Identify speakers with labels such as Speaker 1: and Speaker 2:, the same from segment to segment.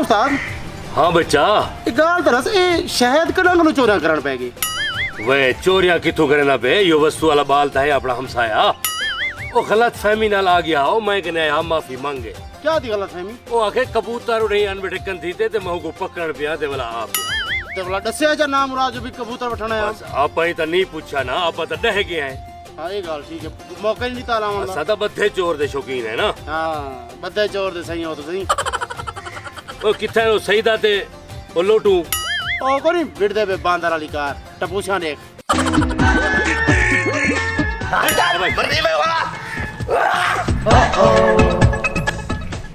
Speaker 1: उस्ताद।
Speaker 2: हाँ बच्चा,
Speaker 1: गाल तरस ए शहद कलंग नु चोरियां करन पै गई।
Speaker 2: वे चोरियां किथों करे ना पे, यो वस्तु वाला बाल था है अपना हमसाया। ओ गलत फहमी नाल आ गया हो, मैं कने हम माफी मांगे।
Speaker 1: क्या थी गलत फहमी?
Speaker 2: ओ आखे कबूतर उड़े अन बेटे कंधी ते मैं को पकड़ पिया ते वाला आप
Speaker 1: ते वाला दस्या जा नाम मुराद जो भी कबूतर वठना है।
Speaker 2: बस आप ही तो नहीं पूछा ना, आप तो डह गए हैं।
Speaker 1: हां ये गाल ठीक है, मौका ही नहीं ताला आवन दा।
Speaker 2: सदा बद्धे चोर दे शौकीन है ना।
Speaker 1: हां बद्धे चोर दे सही हो तो सही।
Speaker 2: ओ किथे नो सईदा ते ओ लोटू
Speaker 1: ओ कोनी बिड़दे पे बांदर वाली कार टपूछा देख।
Speaker 3: मरने में वाला।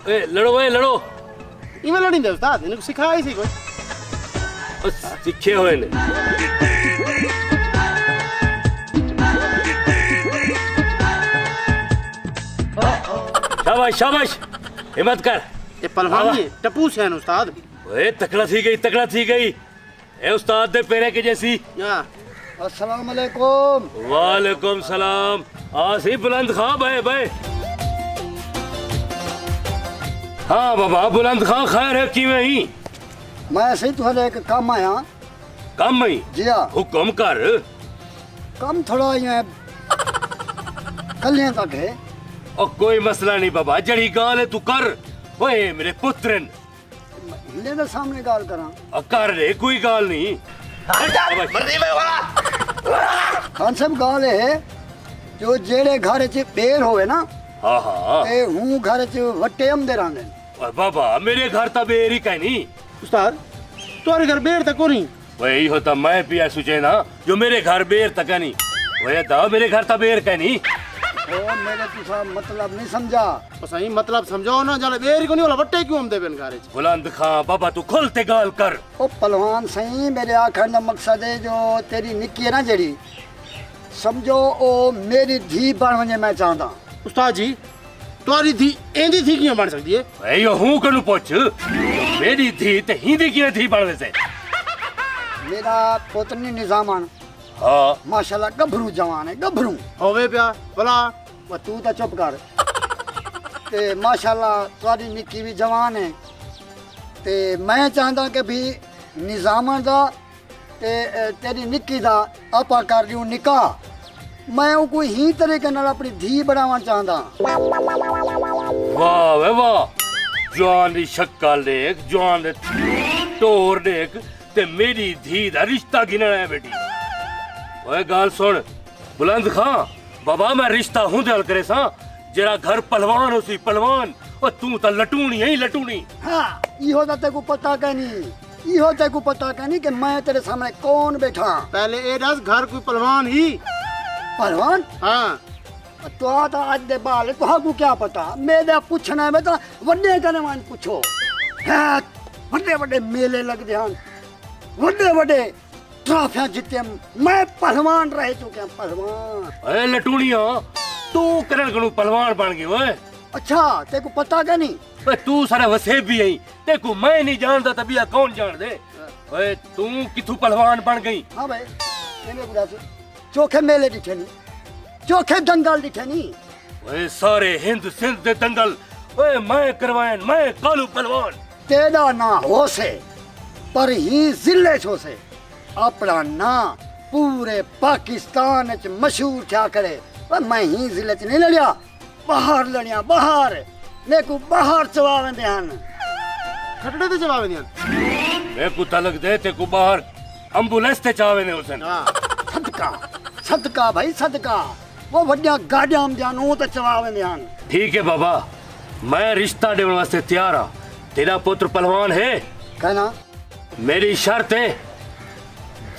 Speaker 2: ए लड़ो, ए लड़ो।
Speaker 1: इमे लड़ी दे उस्ताद, इनको सिखाया ही सी कोई।
Speaker 2: बस सीखे हुए ने। शाबाश शाबाश, हिम्मत कर।
Speaker 1: ये पहलवान ये टप्पू सेन उस्ताद।
Speaker 2: ओए तकड़ा थी गई, तकड़ा थी गई। ए उस्ताद दे पेरे के जैसी।
Speaker 1: हां
Speaker 4: अस्सलाम वालेकुम।
Speaker 2: वालेकुम सलाम। आसी बुलंद खां भाई भाई। हाँ बाबा बुलंद खां, खैर है किवें ही?
Speaker 4: मैं सही तुहाडे एक काम आया।
Speaker 2: काम ही?
Speaker 4: जी हाँ।
Speaker 2: हुक्म कर।
Speaker 4: काम थोड़ा ये कलियां तक है।
Speaker 2: और कोई मसला नहीं बाबा, जड़ी गाल है तू कर। ओए मेरे पुत्रन
Speaker 4: हिले दे सामने गाल करा।
Speaker 2: कर रे, कोई गाल नहीं।
Speaker 3: मरने में वाला।
Speaker 4: खान साहब गाल है जो जेड़े घर च बेर होवे ना,
Speaker 2: हाँ हाँ।
Speaker 4: ए हूं घर च वट्टे आंदे रहंदे।
Speaker 2: और बाबा मेरे घर तो बेर ही कहनी।
Speaker 1: उस्ताद तुम्हारे घर बेर तक नहीं।
Speaker 2: वही होता मैं भी सोचे ना, जो मेरे घर बेर तक नहीं। वही था मेरे घर तो बेर कहनी।
Speaker 4: ओ मेरे तुसा मतलब नहीं समझा।
Speaker 1: सही मतलब समझाओ ना, जाले बेर को नहीं वाला वट्टे क्यों हम दे बेन घर च।
Speaker 2: बुलंद खां बाबा तू खुलते गाल कर।
Speaker 4: ओ पहलवान सही, मेरे आखन का मकसद है जो तेरी निक्की है ना जड़ी, समझो ओ मेरी धी बन वने मैं चाहता।
Speaker 1: उस्ताद जी तुम्हारी धी एंदी थी क्यों बन सकती है?
Speaker 2: भाई यो हूं कनु पूछ, मेरी धी ते हिंदी की थी बनवे से।
Speaker 4: मेरा पुत्र नहीं निजामान,
Speaker 2: हाँ
Speaker 4: माशाल्लाह गभरू जवान है, गभरू
Speaker 1: होवे प्या भला।
Speaker 4: वो तू तो चुप कर। ते माशाल्लाह तुम्हारी निक्की भी जवान है। ते मैं चाहता कि भी निजामन दा ते तेरी निक्की दा आपा कर लियो निकाह। मैं कोई ही तरीके नाल अपनी धी बढ़ावा चाहता।
Speaker 2: वाह वे वाह, जवान दी शक्ल देख, जवान दे टोर देख, ते मेरी धी दा रिश्ता गिनना है बेटी। ओए गाल सुन बुलंद खां, बाबा मैं रिश्ता हूं दल करे सा, जरा घर पहलवान हो सी पहलवान। और तू तो लटूनी है लटूनी।
Speaker 4: हाँ इहो तो तेको पता कहनी, इहो तेको पता कहनी कि मैं तेरे सामने कौन बैठा।
Speaker 1: पहले ए दस घर कोई पहलवान ही।
Speaker 4: पहलवान?
Speaker 1: हाँ
Speaker 4: तो आज दे बाल तुहाकू क्या पता, मेरे पूछना है बेटा वड्डे कने मान पूछो। हाँ वड्डे वड्डे मेले लग ध्यान, वड्डे वड्डे ट्रॉफियां जीते, मैं पहलवान रह चुके पहलवान।
Speaker 2: ए लटूनिया तू करन कनु पहलवान बन गई। ओए
Speaker 4: अच्छा तेको पता क्या नहीं?
Speaker 2: ओए तू सारा वसे भी आई, तेको मैं नहीं जानता तबिया कौन जान दे। ओए तू किथु पहलवान बन गई?
Speaker 4: हाँ भाई तेरे बुरा से चोखे मेले दिखे नहीं, चोखे दंगल दिखे नहीं।
Speaker 2: ओए सारे हिंद सिंध दे दंगल ओए मैं करवायन, मैं कालू पहलवान।
Speaker 4: तेरा ना हो से पर ही जिले छो से अपना ना पूरे पाकिस्तान च मशहूर क्या करे। पर मैं ही जिले च नहीं लड़िया, बाहर लड़िया, बाहर मेरे को बाहर चवावे ध्यान
Speaker 1: खटड़े ते जवाब दिया।
Speaker 2: मैं को तलक दे ते को बाहर एम्बुलेंस ते चावे ने उसन।
Speaker 4: सदका सदका भाई सदका, वो वड्डिया गाड़ियां ध्यान तो चवावे ध्यान।
Speaker 2: ठीक है बाबा, मैं रिश्ता देने वास्ते तैयार हाँ। तेरा पुत्र पहलवान है
Speaker 4: कहना,
Speaker 2: मेरी शर्त है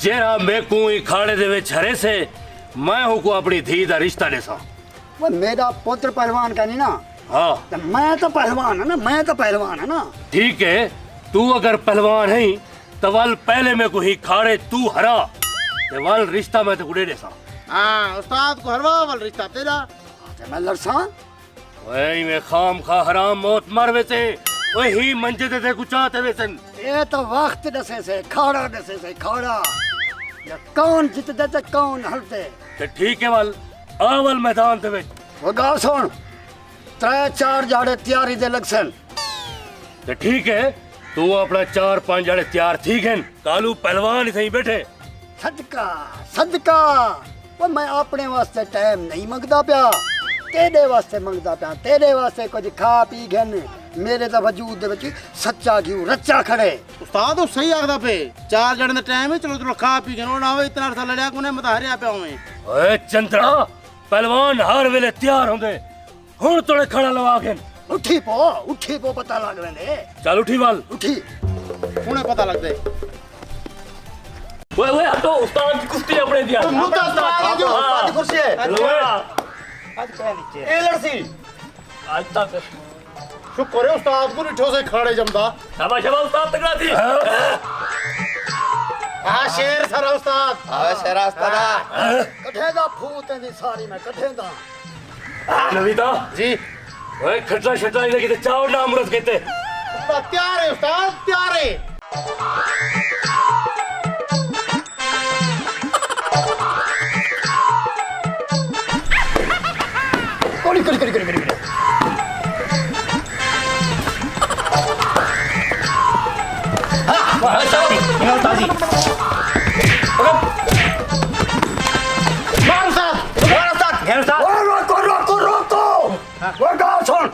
Speaker 2: जेरा मैं को खाड़े दे विच हरे से मैं हूं को अपनी धी दा रिश्ता देसा।
Speaker 4: वो मेरा पुत्र पहलवान का नहीं ना।
Speaker 2: हाँ
Speaker 4: तो मैं तो पहलवान है ना, मैं तो पहलवान है ना।
Speaker 2: ठीक है, तू अगर पहलवान है तो वल पहले में को ही खाड़े तू हरा ते वल रिश्ता मैं तो गुड़े देसा।
Speaker 1: हाँ उस्ताद को हरवा वाल रिश्ता तेरा।
Speaker 4: तो मैं लड़सा
Speaker 2: वही में खाम खा हराम मौत मर वैसे वही मंजे दे कुछ आते वैसन।
Speaker 4: ये तो वक्त दसे से खाड़ा दसे से खाड़ा, या कौन जीतते ते कौन हरते।
Speaker 2: तो ठीक है वल आवल मैदान दे विच।
Speaker 4: वो गाल सुन, 3-4 जाड़े तैयारी दे लगसन।
Speaker 2: तो ठीक है तू अपना 4-5 जने तैयार ठीक हैं कालू पहलवान ही सही बैठे
Speaker 4: सदका सदका वो मैं अपने वास्ते टाइम नहीं मंगदा पिया तेरे वास्ते मंगदा पिया तेरे वास्ते कुछ खा पी गन मेरे दा वजूद दे विच सच्चा घिऊ रच्चा खड़े
Speaker 1: उस्ताद वो सही आखदा पे 4 जने दा टाइम है चलो चलो खा पी के ना होवे इतना अरसा लड़या कोने मत हारिया पिया होवे
Speaker 2: ओए चंद्रा पहलवान हर वेले तैयार होंदे हुन तोड़े खड़ा लवा के
Speaker 4: उठी पो पता लग वेंदे
Speaker 2: चल उठी वाल
Speaker 4: उठी
Speaker 1: हुने पता लगदे
Speaker 2: ओए हटो उस्ताद की कुश्ती अपने दिया
Speaker 1: मुद्दा उस्ताद जो
Speaker 3: उस्ताद की कुर्सी है
Speaker 4: आज क्या नीचे
Speaker 3: ए लड़सी
Speaker 2: आज तक
Speaker 1: शुक्र है उस्ताद को रिठो से खाड़े जमदा
Speaker 2: शाबाश शाबाश उस्ताद तगड़ा थी
Speaker 1: हां शेर सारा उस्ताद
Speaker 3: आवे शेरा उस्ताद
Speaker 4: कठे दा फूट दी सारी मैं कठे दा
Speaker 2: नवीता
Speaker 1: जी
Speaker 2: ओए खटरा छटरा इने किते चाव ना अमृत कहते
Speaker 1: उस्ताद तैयार है उस्ताद तैयार है
Speaker 4: करी
Speaker 1: मार उस्ताद
Speaker 4: रोको वो गाल सुन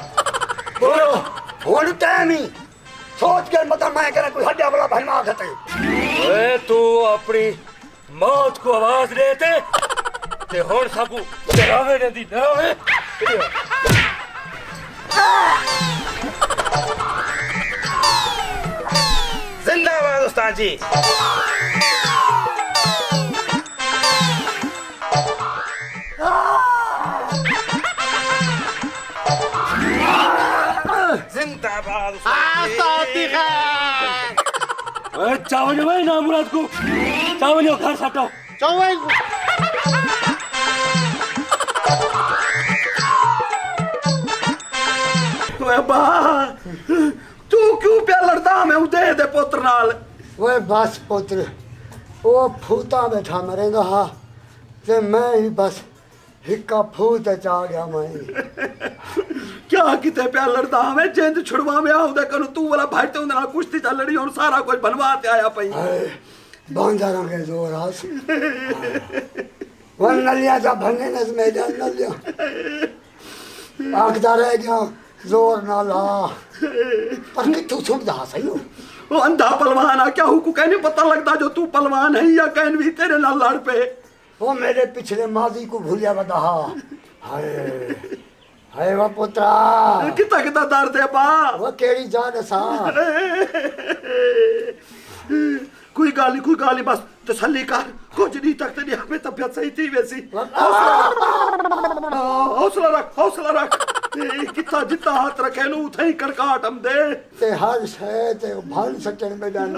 Speaker 4: बोलो हुन टाइम ही सोच के मतलब मैं करे कोई हड्डिया वाला भरमा खते
Speaker 2: ओए तू अपनी मौत को आवाज देते ते हुन साकू डरावे ने दी डरावे
Speaker 3: जिंदाबाद उस्ताद जी जिंदाबाद
Speaker 1: उस्ताद दी खैर
Speaker 2: ओए चावल भाई ना मुराद को चावल घर सटो
Speaker 1: चौवे
Speaker 5: बा तू क्यों प्या लड़दा मैं उदे दे पुत्र नाल
Speaker 4: वो बस पुत्र वो फूता बैठा मरेगा हा ते मैं ही बस हिक्का फूत चा गया मैं
Speaker 5: क्या किते प्या लड़दा मैं जिंद छुड़वा में आउदे कनु तू वाला भाई ते उंदे नाल कुश्ती चल लड़ी और सारा कुछ बनवा ते आया पई
Speaker 4: बांझा के जोर हास वो नलिया जा भंगे नस में जा नलिया आखदा रह गया जोर ना ला पर कि तू सुन जा सही हो
Speaker 5: वो अंधा पहलवान आ क्या हुकू कहने पता लगता जो तू पहलवान है या कहन भी तेरे नाल लड़ पे
Speaker 4: वो मेरे पिछले माजी को भूलिया बता हाय हाय वो पुत्रा
Speaker 5: किता किता दर्द है बा
Speaker 4: वो केड़ी जान सा
Speaker 5: कोई गाली बस तसल्ली कर कुछ नहीं तक तेरी हमें तबीयत सही थी वैसी हौसला रख कितना जितना हाथ रखे नु उथे ही कड़काट हम दे
Speaker 4: ते हर शय ते भन सचन में जान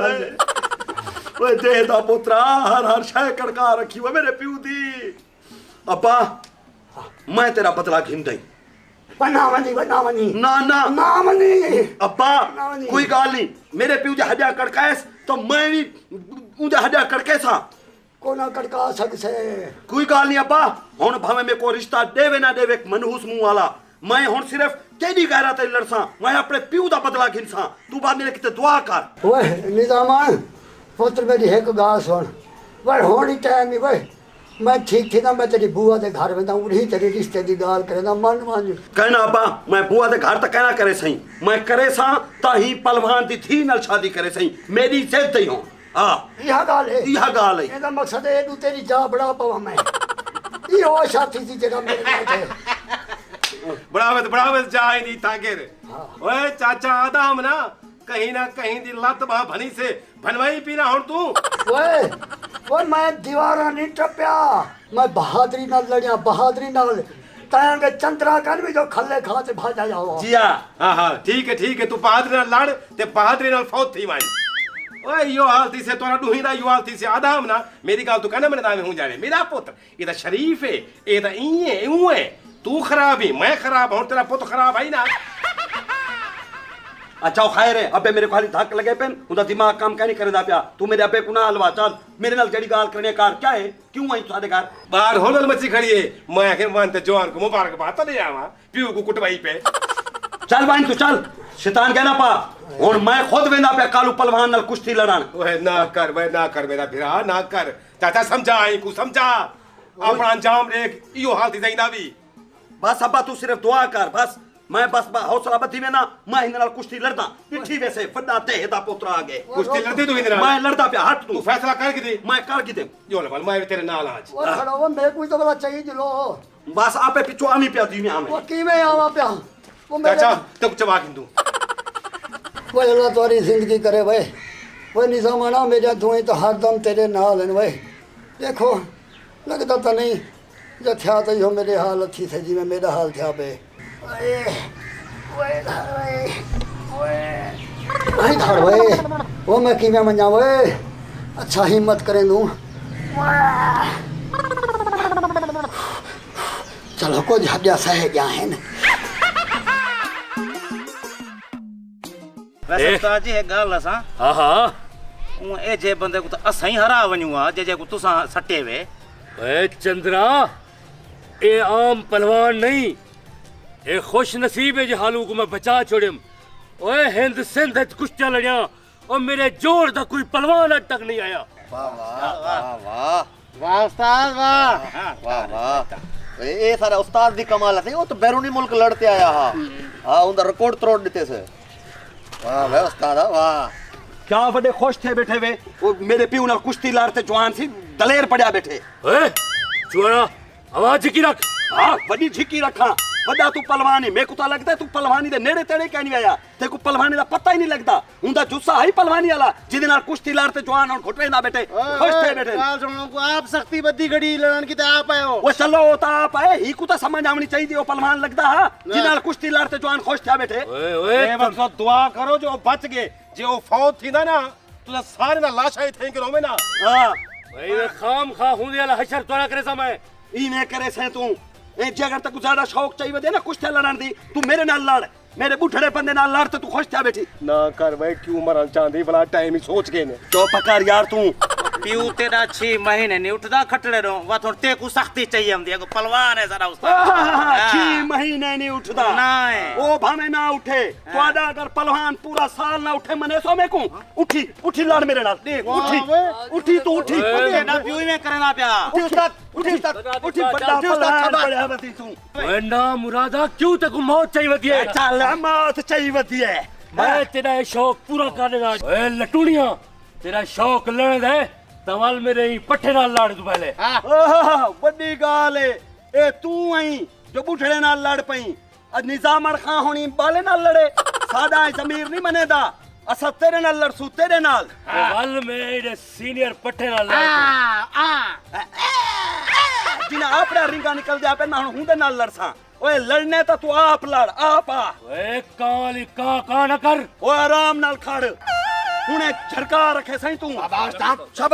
Speaker 5: ओए दे दा पुत्रा हर शय कड़का रखी वो मेरे प्यू दी अब्बा मैं तेरा बदला घिन दई
Speaker 4: बनावनी
Speaker 5: ना अब्बा
Speaker 4: नावनी।
Speaker 5: कोई गाल नहीं मेरे प्यू जे हड्या कड़काएस तो मैं भी उजे हड्या कड़केसा
Speaker 4: कोना कड़का सकसे
Speaker 5: कोई गाल नहीं अब्बा हुन भावे में को रिश्ता देवे ना देवे मनहूस मुंह वाला मैं हुन सिर्फ तेरी गैरत लड़सा मैं अपने प्यू दा बदला घिनसा तू बाद मेरे किते दुआ कर
Speaker 4: ओए निजामान पुत्र मेरी एक गाल सुन वे होनी टाइम ही वे मैं ठीक थी ना मैं तेरी बुआ दे घर में उड़ी तेरी रिश्ते दी गाल करे ना मन मान
Speaker 5: कहना अब्बा मैं बुआ दे घर तक कहना करे सही मैं करे सा ताही पहलवान दी थी नल शादी करे सही मेरी इज्जत ही हो हां
Speaker 4: यह गाल है
Speaker 5: एदा
Speaker 4: मकसद है तू तेरी जा बड़ा पवा मैं ये वो साथी थी जगह मेरे नाल थे
Speaker 3: बढ़ावे जा ही नहीं ताके रे ओए चाचा आदम ना कहीं दी लत बा भनी से भनवाई पीना हुन तू
Speaker 4: ओए मैं दीवारा नहीं टपया मैं बहादुरी नाल लड़िया बहादुरी नाल तांगे चंद्रा कन भी जो खल्ले खा ते भाजा जाओ
Speaker 3: जिया हां ठीक है तू बहादुरी नाल लड़ ते बहादुरी नाल फौत थी वाई ओए यो हालती से तोरा डूहीदा यो हालती से आदम ना मेरी गाल तू कहना मेरे नाम हूं जाने मेरा पुत्र ये ता शरीफ है ये ता यूं है तू खराब है मैं खराब हूं तेरा पुत्र खराब है ना
Speaker 5: अच्छा खैर है अबे मेरे को खाली धक लगे पेन उदा दिमाग काम क्या नहीं करदा पिया तू मेरे अबे को ना हलवा चल मेरे नाल जड़ी गाल करने कार क्या है क्यों आई साडे घर
Speaker 3: बाहर होलल मची खड़ी है मैं आके मानते जवान को मुबारक बात ले आवा पीऊ को कुटवाई पे
Speaker 5: चल बाइन तू चल शैतान कहना पा हुन मैं खुद वेंदा पे कालू पहलवान नाल कुश्ती लड़न।
Speaker 3: ओए ना कर मेरा भिरा ना कर। चाचा समझा आई को समझा अपना अंजाम देख इयो हाल थी जाइंदा भी।
Speaker 5: बस अब्बा तू सिर्फ दुआ कर बस। मैं बस हौसला बत्ती में ना मैं हिंद नाल कुश्ती लड़दा पिठी वैसे फड्डा ते दा पुत्रा आगे
Speaker 3: कुश्ती लड़ते तू इंदरा
Speaker 5: मैं लड़दा पे हट
Speaker 3: तू
Speaker 5: तू
Speaker 3: फैसला कर के दे।
Speaker 5: मैं कर की दे
Speaker 3: यो ले मैं तेरे नाल आज
Speaker 4: वो खड़ा हो मेरे को तो बड़ा चाहिए दिलो
Speaker 5: बस आपे पिछो आमी पे दी में आवे
Speaker 4: वो की में आवा पे वो मेरे
Speaker 3: चाचा तू चबा किंदू
Speaker 4: वो अल्लाह तुम्हारी जिंदगी करे भाई। वो निजामाना मेरा धुएं तो हरदम तेरे नाल हैं भाई। देखो लगता तो नहीं जो था तो यो मेरे हाल अच्छी से जी में मेरा हाल था पे भाई धड़ भाई वो मैं की में मना भाई अच्छा हिम्मत करें दूँ चलो को झाड़िया सह गया है ना।
Speaker 1: वैसे उस्ताद जी एक गल असां
Speaker 2: हाँ हाँ
Speaker 1: ए जे बंदे को तो असां ही हरा वञूं आ जे को तुसां सटे वे।
Speaker 2: ए चंद्रा ए आम पहलवान नहीं ए खुश नसीब है जे हालू को मैं बचा छोड़म। ओए हिंद सिंध कुश्तियां लड़िया और मेरे जोड़ दा कोई पहलवान अज तक नहीं आया।
Speaker 1: वाह उस्ताद वाह
Speaker 6: वाह वाह ये सारा उस्ताद दी कमाल है। वो तो बैरूनी मुल्क लड़ते आया हाँ उनका रिकॉर्ड तोड़ देते से। वाह वाह उस्ताद वाह
Speaker 5: क्या बड़े खुश थे बैठे वे वो मेरे पीऊ नाल कुश्ती लड़ते जवान सी दलेर पड़या बैठे।
Speaker 2: ए चुरा आवाज झिकी रख।
Speaker 5: हां बड़ी झिकी रखा बड़ा तू पहलवान है। मेरे को तो लगता है तू पहलवानी दे नेड़े तेड़े क्या नहीं आया ते को पहलवानी दा पता ही नहीं लगता उनका जुस्सा है पहलवानी वाला जिदे नाल कुश्ती लड़ते जवान और घुटवे ना बैठे खुश थे बैठे।
Speaker 1: गाल सुनो को आप सख्ती बद्दी घड़ी लड़न की ते आप आए हो।
Speaker 5: वो चलो होता आप आए ही को तो समझ आवनी चाहिए वो पहलवान लगता है जिदे नाल कुश्ती लड़ते जवान खुश थे बैठे।
Speaker 2: ओए ओए
Speaker 3: ए वक्त दुआ करो जो बच गए जे ओ फौत थींदा ना तो सारे ना लाशा ही थे के रोवे ना।
Speaker 5: हां
Speaker 2: भाई खाम खा हुंदे वाला हशर तोरा करे समय
Speaker 5: ई ने करे से तू ए जे अगर तक ज्यादा शौक चाहिए दे ना कुश्ती लड़न दी तू मेरे नाल लड़ मेरे बुढ़ड़े बंदे नाल लड़ तू खुश था बैठी
Speaker 3: ना कर भाई क्यों मरन चांदी भला टाइम ही सोच के ने
Speaker 5: तो पकार यार तू
Speaker 1: पीऊ तेरा 6 महीने नहीं उठदा खटड़े रो वा थोड़ ते को सख्ती चाहिए हम को पहलवान है जरा उस्ताद
Speaker 5: 6 महीने नहीं उठदा
Speaker 1: नहीं
Speaker 5: ओ भावे ना उठे तोड़ा अगर पहलवान पूरा साल ना उठे मने सो में को उठी उठी लड़ मेरे नाल उठी तू उठी
Speaker 1: ना पीऊ में करना प्या
Speaker 5: उठी उस्ताद उठी बड़ा पहलवान बड़ा बती तू
Speaker 2: ओए ना मुरादा क्यों ते को मौत चाहिए वदी है।
Speaker 5: चल मौत चाहिए वती है
Speaker 2: मैं तेरा ये शौक पूरा करने दा। ओए लटूड़ियां तेरा शौक लड़न दे तवल मेरे ही पट्ठे नाल लड़ तू पहले।
Speaker 5: बड़ी गाल है ए तू आई जो बुढ़ड़े नाल लड़ पई अज निजाम खां होनी बाले नाल लड़े सादा जमीर नहीं मनेदा असा तेरे नाल लड़सू तेरे नाल
Speaker 2: तवल मेरे सीनियर पट्ठे नाल लड़
Speaker 5: जिना आपड़ा रिंगा निकल जा पे ना हुंदे नाल लड़सा। ओए लड़ने तो तू आप लड़ आप आ।
Speaker 2: ओए काली का न कर
Speaker 5: ओए आराम नाल खड़ उन्हें झरका रखे सही तू शाबाश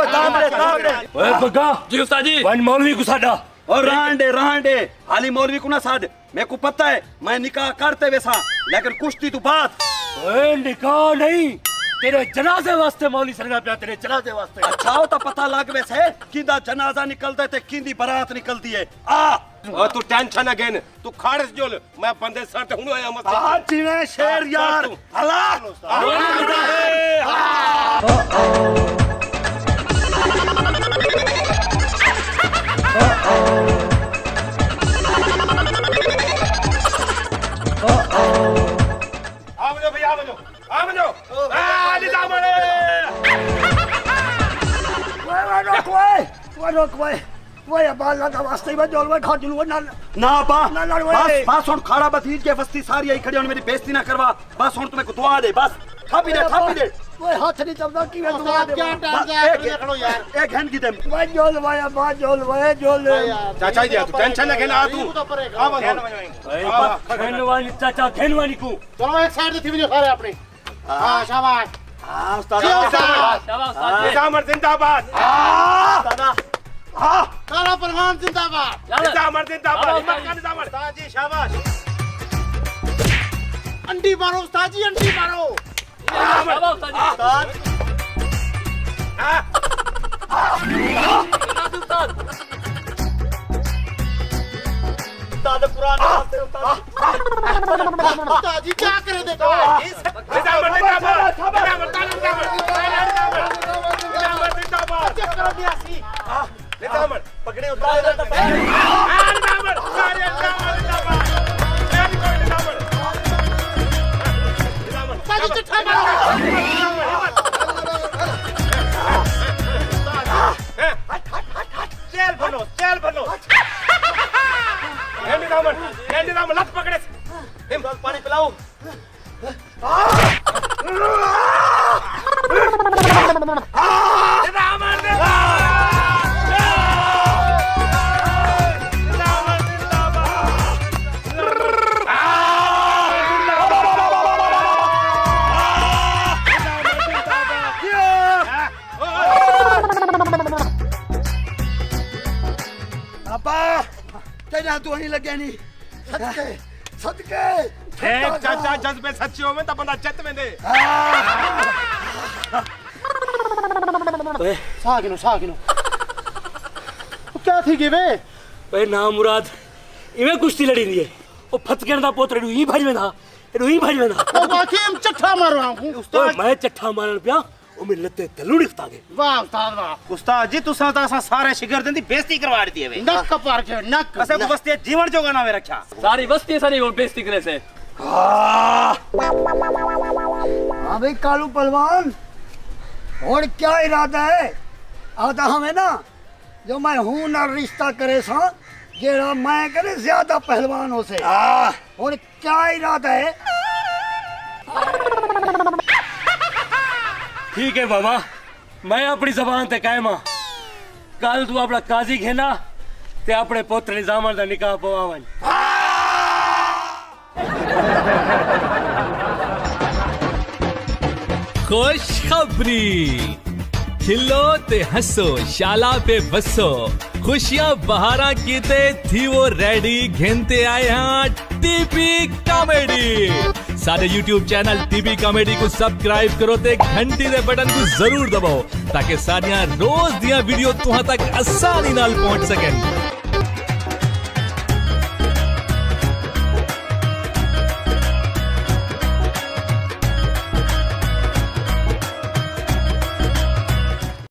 Speaker 5: दाम रे
Speaker 2: ओए बग्गा जी उस्ताद जी वन मौलवी को साडा
Speaker 5: और रांडे हाली मौलवी को ना साड मेरे को पता है मैं निकाह करते वैसा लेकिन कुश्ती तू बात।
Speaker 2: ओए निकाह नहीं तेरे जनाजे वास्ते मौलवी सरगा पे तेरे जनाजे वास्ते।
Speaker 5: अच्छा हो तो पता लग वैसे किंदा जनाजा निकलदा ते किंदी बारात निकलदी है आ
Speaker 3: और तू टेंशन अगेन तू खाड़स जोल मैं बंदे सट हुन आया मत
Speaker 5: आ जिने शेर यार हला
Speaker 3: आवजो भैया आवजो आ निजाम रे
Speaker 4: वो ये बाल लगा वास्ते में जोलवे खा जुलवे
Speaker 5: ना बा
Speaker 4: ना लड़वे
Speaker 5: बस सुन खड़ा बतीज के वस्ती सारी आई खड़ी होने मेरी बेइज्जती ना करवा बस सुन तुम्हें दुआ दे बस थापी दे
Speaker 4: वो हाथ नहीं चलता की वे दुआ दे
Speaker 1: क्या टाइम जाए देखो यार
Speaker 5: एक घंटे की दे
Speaker 4: वो जोलवाया बा जोलवे जोल
Speaker 3: चाचा जी तू टेंशन अगेन आ तू
Speaker 2: खेनवानी चाचा खेनवानी को
Speaker 1: चलो एक साइड से थी जो सारे अपने हां शाबाश
Speaker 5: हां उस्ताद
Speaker 2: शाबाश
Speaker 3: निजाम जिंदाबाद
Speaker 5: दादा हां
Speaker 1: काला परवान जिंदाबाद
Speaker 3: निजाम जिंदाबाद
Speaker 1: उस्ताद जी शाबाश अंडी मारो उस्ताद जी अंडी मारो
Speaker 2: शाबाश उस्ताद उस्ताद
Speaker 5: उस्ताद पुराने रास्ते उस्ताद
Speaker 7: जी क्या करे देखो
Speaker 5: पकड़े उस्ताद
Speaker 3: चल बनो लत पकड़े
Speaker 5: पानी पिलाओ तू नहीं लगे नहीं
Speaker 4: सदके सदके
Speaker 3: चाचा जज्बे सच्चे हो में तो बंदा चत में दे
Speaker 7: सागिनो क्या थी गिवे
Speaker 2: ओए ना मुराद इवे कुश्ती लड़ी दी है ओ फतकण दा पोतरे नु ही भज में था
Speaker 7: ओ बाकी हम चट्ठा मारो हूं
Speaker 2: ओए मैं चट्ठा मारन पिया ओ मेरे लत्ते तलूड़ी खता गए
Speaker 7: वाह उस्ताद वाह
Speaker 1: उस्ताद जी तुसा ता असा सारे शिगिर्दन दी बेइज्जती करवा दी है वे
Speaker 7: नक पार के नक
Speaker 1: असे को बस्ती जीवन जोगा ना वे रखा
Speaker 5: सारी बस्ती सारी वो बेइज्जती करे से
Speaker 4: हाँ भाई कालू पहलवान और क्या इरादा है आता हमें ना जो मैं हूं ना रिश्ता करे सा जेड़ा मैं करे ज्यादा पहलवानों से और क्या इरादा है
Speaker 2: ठीक है बाबा मैं अपनी जबान ते कायम हां कल तू अपना काजी घेना ते अपने पुत्र निजामन दा निकाह पवावन
Speaker 8: खुशखबरी खिलो ते हंसो शाला पे बसो खुशियां बहारा कीते थी वो रेडी घेनते आए हैं टीपी कॉमेडी सारे YouTube चैनल टीपी कॉमेडी को सब्सक्राइब करो ते घंटी दे बटन को जरूर दबाओ ताकि सारियां रोज दियां वीडियो तुहां तक आसानी नाल पहुंच सकें।